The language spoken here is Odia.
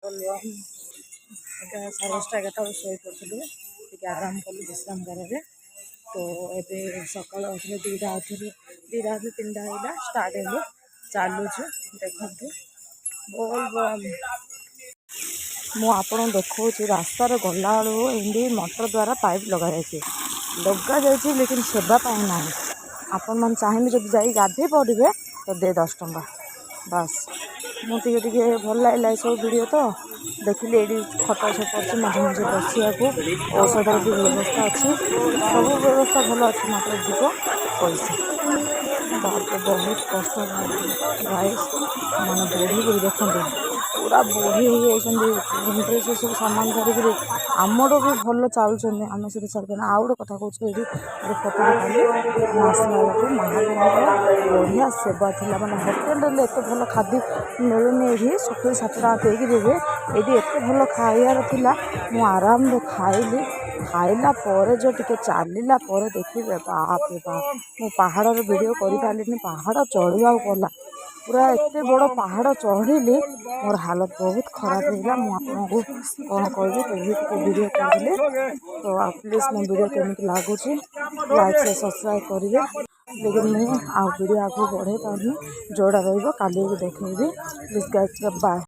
ସାଢ଼େ 10ଟା 11ଟା ଶୋଇ ପଡ଼ିଥିଲୁ ଟିକେ ଆରାମ କଲୁ ବିଶ୍ରାମଗାରରେ। ତ ଏବେ ସକାଳ ଆଉଥରେ ଦୁଇଟା ଆଉଥରେ 3ଟା ହେଇଲା ଷ୍ଟାର୍ଟ ହେଲୁ ଚାଲୁଛୁ। ଦେଖନ୍ତୁ ମୁଁ ଆପଣଙ୍କୁ ଦେଖାଉଛି ରାସ୍ତାରେ ଗଲାବେଳକୁ ଏମିତି ମଟର ଦ୍ୱାରା ପାଇପ୍ ଲଗାଯାଇଛି ଲେକିନ୍ ସେବା ପାଇଁ ନାହିଁ। ଆପଣମାନେ ଚାହିଁବେ ଯଦି ଯାଇ ଗାଧୋଇ ପଡ଼ିବେ ତ 10 ଟଙ୍କା ବାସ୍। ମୁଁ ଟିକେ ଭଲ ଲାଗିଲା ଏସବୁ ଭିଡ଼ିଓ ତ ଦେଖିଲି। ଏଇଠି ଖଟ ସବୁ ପଡ଼ିଛି ମଝି ମଝି ବସିବାକୁ, ଔଷଧର ବି ବ୍ୟବସ୍ଥା ଅଛି, ସବୁ ବ୍ୟବସ୍ଥା ଭଲ ଅଛି, ମାତ୍ର ଯିବ ପଇସା। ବାପରେ ବହୁତ କଷ୍ଟ ଗାଇସ୍। ମାନେ ବୁଢ଼ୀ ଦେଖନ୍ତୁ ପୁରା ବୁଢ଼ୀ ହେଇଯାଇଛନ୍ତି। ଡ୍ରେସ୍ ସବୁ ସାମାନ ଧରିକିରି ଆମଠୁ ବି ଭଲ ଚାଲୁଛନ୍ତି, ଆମେ ସେଠି ଚାଲିପାରୁନି। ଆଉ ଗୋଟେ କଥା କହୁଛି, ଏଇଠି ଗୋଟେ ଫଟୋ କାଲି ଆମେ ଆସିଲା ବେଳକୁ ମହାପ୍ରଭୁଙ୍କର ବଢ଼ିଆ ସେବା ଥିଲା। ମାନେ ହୋଟେଲରେ ଏତେ ଭଲ ଖାଦ୍ୟ ମିଳୁନି। ଏଇଠି 70-60 ଟଙ୍କା ଦେଇକି ଦେବେ, ଏଇଠି ଏତେ ଭଲ ଖାଇବାର ଥିଲା। ମୁଁ ଆରାମରେ ଖାଇଲା ପରେ ଯେଉଁ ଟିକେ ଚାଲିଲା ପରେ ଦେଖିବେ ବାପରେ ବାପ। ମୁଁ ପାହାଡ଼ର ଭିଡ଼ିଓ କରିପାରିଲିନି, ପାହାଡ଼ ଚଢ଼ିବାକୁ ପଡ଼ିଲା। ପୁରା ଏତେ ବଡ଼ ପାହାଡ଼ ଚଢ଼ିଲି, ମୋର ହାଲତ ବହୁତ ଖରାପ ହେଇଗଲା। ମୁଁ ଆପଣଙ୍କୁ କ'ଣ କହିବି, ଟିକେ ଭିଡ଼ିଓ କରିଦେଲି। ତ ପ୍ଲିଜ୍ ମୋ ଭିଡ଼ିଓ କେମିତି ଲାଗୁଛି ଲାଇକ୍ ସେୟାର ସବସ୍କ୍ରାଇବ୍ କରିବେ। ଲେକିନ୍ ମୁଁ ଆଉ ଭିଡ଼ିଓ ଆଗକୁ ବଢ଼େଇ ପାରୁନି, ଯେଉଁଟା ରହିବ କାଲିକି ଦେଖେଇବି। Please guys bye.